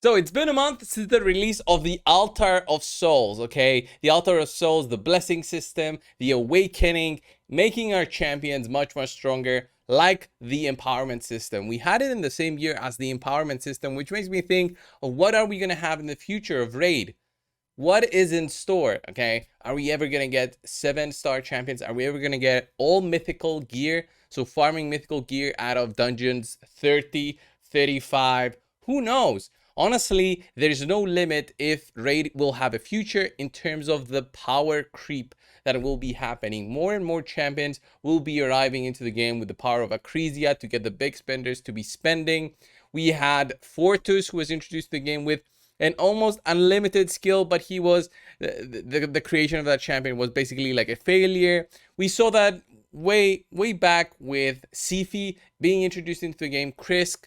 So it's been a month since the release of the Altar of Souls, okay? The Altar of Souls, the blessing system, the awakening, making our champions much, much stronger, like the empowerment system. We had it in the same year as the empowerment system, which makes me think of what are we going to have in the future of Raid? What is in store, okay? Are we ever going to get 7-star champions? Are we ever going to get all mythical gear? So farming mythical gear out of dungeons 30, 35, who knows? Honestly, there's no limit if Raid will have a future in terms of the power creep that will be happening. More and more champions will be arriving into the game with the power of Acrisia to get the big spenders to be spending. We had Fortus, who was introduced to the game with an almost unlimited skill, but he was the creation of that champion was basically like a failure. We saw that way back with Sifi being introduced into the game, Krisk,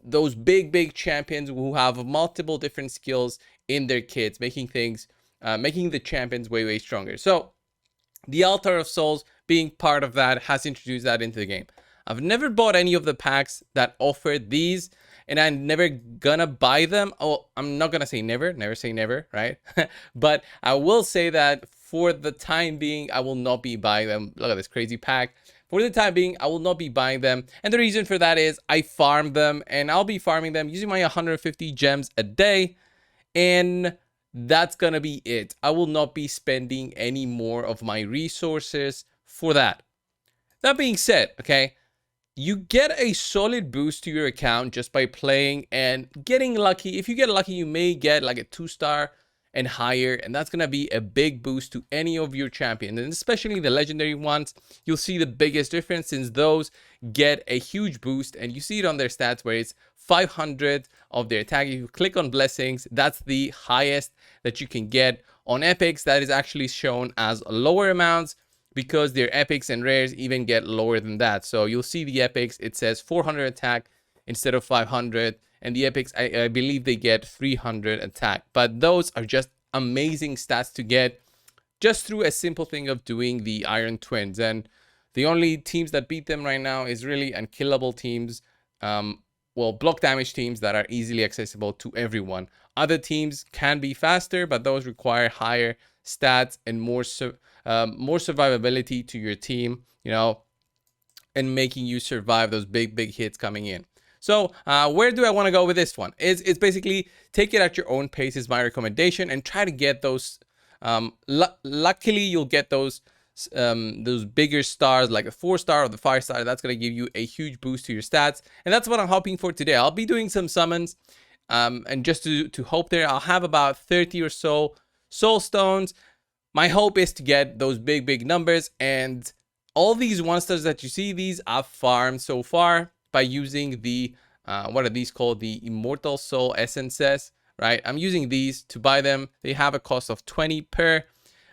those big champions who have multiple different skills in their kits, making the champions way stronger. So the Altar of Souls being part of that has introduced that into the game. I've never bought any of the packs that offered these, and I'm never gonna buy them. Oh, I'm not gonna say never say never, right? But I will say that for the time being, I will not be buying them. Look at this crazy pack. For the time being, I will not be buying them. And the reason for that is I farm them, and I'll be farming them using my 150 gems a day. And that's gonna be it. I will not be spending any more of my resources for that. That being said, okay, you get a solid boost to your account just by playing and getting lucky. If you get lucky, you may get like a 2-star and higher, and that's gonna be a big boost to any of your champions, and especially the legendary ones. You'll see the biggest difference since those get a huge boost, and you see it on their stats where it's 500 of their attack. If you click on blessings, that's the highest that you can get. On epics, that is actually shown as lower amounts because their epics and rares even get lower than that. So you'll see the epics, it says 400 attack instead of 500, and the epics, I believe they get 300 attack. But those are just amazing stats to get just through a simple thing of doing the Iron Twins. And the only teams that beat them right now is really unkillable teams, well, block damage teams that are easily accessible to everyone. Other teams can be faster, but those require higher stats and more survivability to your team, you know, and making you survive those big hits coming in. So where do I want to go with this one? It's basically take it at your own pace is my recommendation, and try to get those. Luckily, you'll get those bigger stars like a 4-star or the 5-star. That's going to give you a huge boost to your stats, and that's what I'm hoping for today. I'll be doing some summons, and just to hope there, I'll have about 30 or so Soulstones. My hope is to get those big numbers, and all these 1-stars that you see, these I've farmed so far by using the what are these called, the Immortal Soul Essences, right? I'm using these to buy them. They have a cost of 20 per,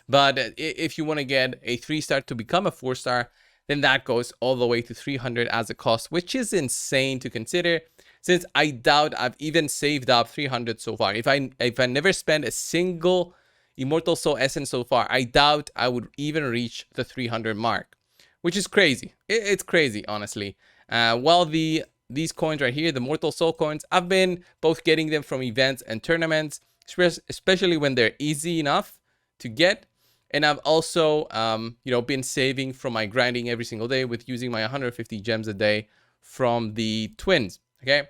but if you want to get a 3-star to become a 4-star, then that goes all the way to 300 as a cost, which is insane to consider, since I doubt I've even saved up 300 so far. If I never spend a single Immortal Soul Essence so far, I doubt I would even reach the 300 mark, which is crazy. It's crazy, honestly. While these coins right here, the Mortal Soul coins, I've been both getting them from events and tournaments, especially when they're easy enough to get. And I've also, you know, been saving from my grinding every single day with using my 150 gems a day from the twins. Okay.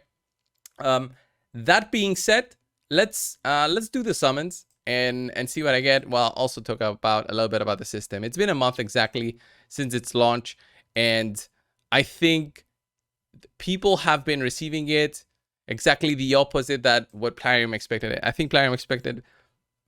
That being said, let's do the summons and see what I get. Well, I'll also talk about a little bit about the system. It's been a month exactly since its launch, and I think people have been receiving it exactly the opposite that what Plarium expected. I think Plarium expected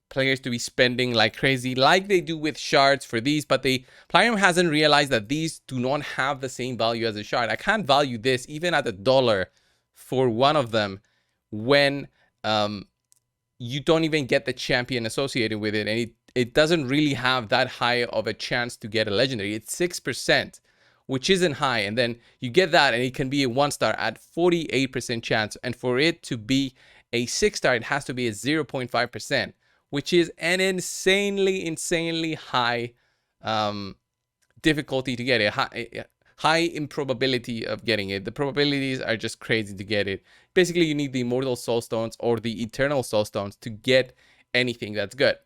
players to be spending like crazy, like they do with shards for these, but Plarium hasn't realized that these do not have the same value as a shard. I can't value this even at $1 for one of them when you don't even get the champion associated with it, and it doesn't really have that high of a chance to get a legendary. It's 6%, which isn't high, and then you get that and it can be a 1-star at 48% chance, and for it to be a 6-star it has to be a 0.5%, which is an insanely high difficulty to get, a high improbability of getting it. The probabilities are just crazy to get it. Basically, you need the Immortal Soulstones or the Eternal Soulstones to get anything that's good.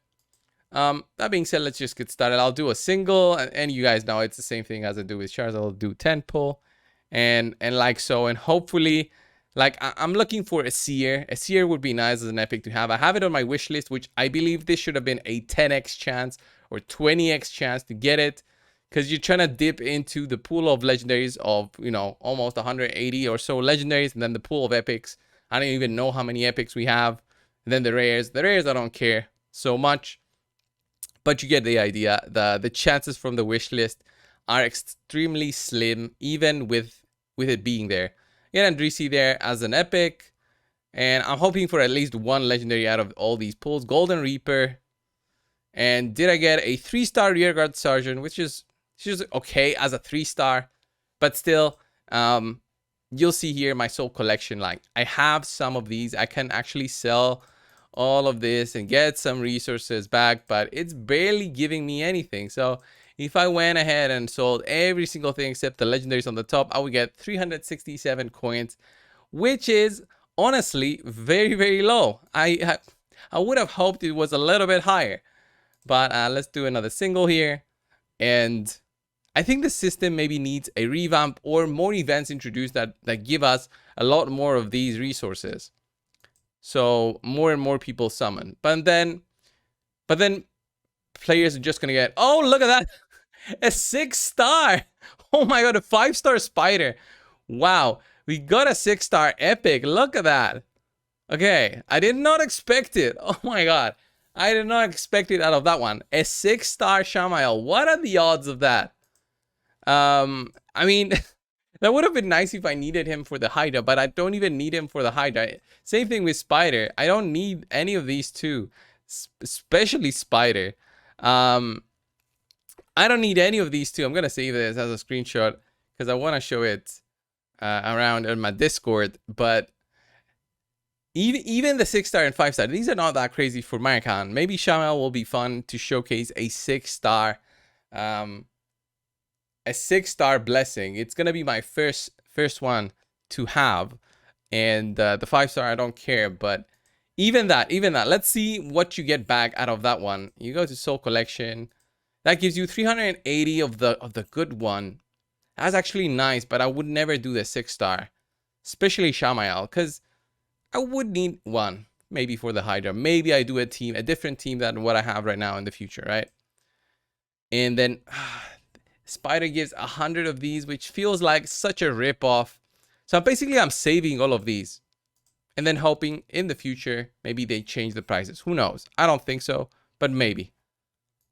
That being said, let's just get started. I'll do a single, and you guys know it's the same thing as I do with shards. I'll do 10 pull, and like so, and hopefully, like I'm looking for a seer. A seer would be nice as an epic to have. I have it on my wish list, which I believe this should have been a 10x chance or 20x chance to get it, because you're trying to dip into the pool of legendaries of, you know, almost 180 or so legendaries, and then the pool of epics. I don't even know how many epics we have. And then the rares. The rares I don't care so much, but you get the idea. The chances from the wish list are extremely slim, even with it being there. Get Andrisi there as an epic, and I'm hoping for at least one legendary out of all these pulls. Golden Reaper, and did I get a 3-star Rearguard Sergeant, which is okay as a 3-star, but still, you'll see here my soul collection. Like, I have some of these. I can actually sell all of this and get some resources back, but it's barely giving me anything. So if I went ahead and sold every single thing except the legendaries on the top, I would get 367 coins, which is honestly very, very low. I would have hoped it was a little bit higher, but let's do another single here. And I think the system maybe needs a revamp or more events introduced that give us a lot more of these resources. So more and more people summon. But then players are just gonna get, oh, look at that. A 6-star. Oh my god, a 5-star spider. Wow. We got a 6-star epic. Look at that. Okay. I did not expect it. Oh my god. I did not expect it out of that one. A 6-star Shamael. What are the odds of that? I mean, that would have been nice if I needed him for the Hydra, but I don't even need him for the Hydra. Same thing with Spider. I don't need any of these two, especially Spider. I don't need any of these two. I'm going to save this as a screenshot because I want to show it around on my Discord. But even the 6-star and 5-star, these are not that crazy for my account. Maybe Shamael will be fun to showcase a 6-star. A 6-star blessing. It's gonna be my first one to have, and the 5-star I don't care. But even that, let's see what you get back out of that one. You go to Soul Collection, that gives you 380 of the good one. That's actually nice, but I would never do the 6-star, especially Shamael, because I would need one maybe for the Hydra. Maybe I do a different team than what I have right now in the future, right? And then Spider gives 100 of these, which feels like such a rip-off. So basically, I'm saving all of these and then hoping in the future, maybe they change the prices. Who knows? I don't think so, but maybe.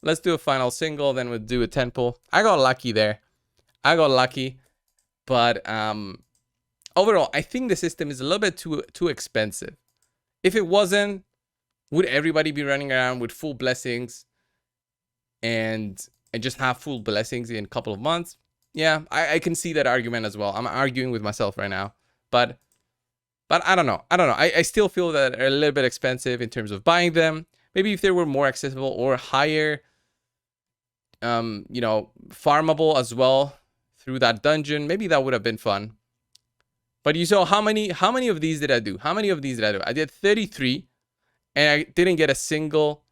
Let's do a final single, then we'll do a 10 pull. I got lucky there. I got lucky, but overall, I think the system is a little bit too expensive. If it wasn't, would everybody be running around with full blessings and just have full blessings in a couple of months? Yeah, I can see that argument as well. I'm arguing with myself right now, but I don't know. I still feel that they're a little bit expensive in terms of buying them. Maybe if they were more accessible or higher, you know, farmable as well through that dungeon, maybe that would have been fun. But you saw how many of these did I do? How many of these did I do? I did 33, and I didn't get a single.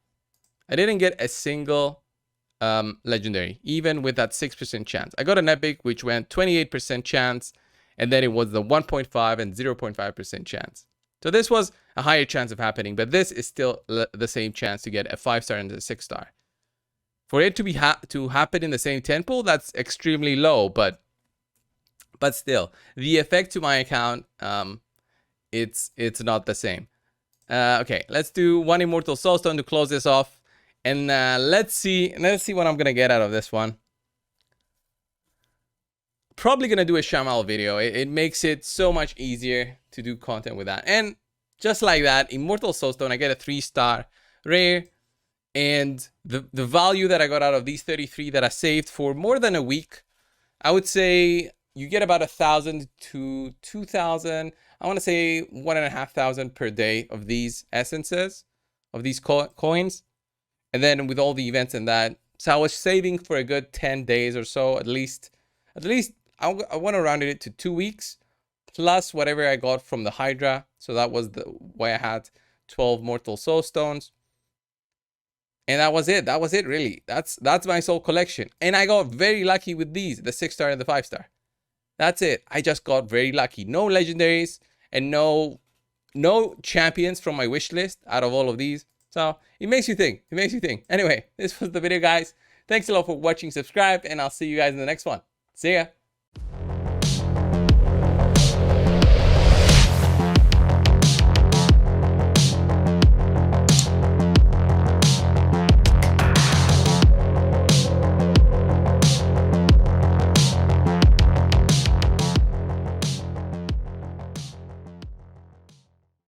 Legendary, even with that 6% chance. I got an epic which went 28% chance, and then it was the 1.5 and 0.5% chance. So this was a higher chance of happening, but this is still the same chance to get a 5-star and a 6-star. For it to be to happen in the same 10 pool, that's extremely low, but still, the effect to my account, it's not the same. Okay, let's do one Immortal Soulstone to close this off. And let's see what I'm gonna get out of this one. Probably gonna do a Shamael video. It makes it so much easier to do content with that. And just like that, Immortal Soulstone, I get a 3-star rare, and the value that I got out of these 33 that I saved for more than a week, I would say you get about 1,000 to 2,000. I want to say 1,500 per day of these essences, of these coins. And then with all the events and that, so I was saving for a good 10 days or so, at least I want to round it to 2 weeks plus whatever I got from the Hydra. So that was the why I had 12 Mortal Soulstones. And that was it. That was it, really. That's my soul collection. And I got very lucky with these, the 6-star and the 5-star. That's it. I just got very lucky. No legendaries and no champions from my wish list out of all of these. So it makes you think. It makes you think. Anyway, this was the video, guys. Thanks a lot for watching. Subscribe, and I'll see you guys in the next one. See ya.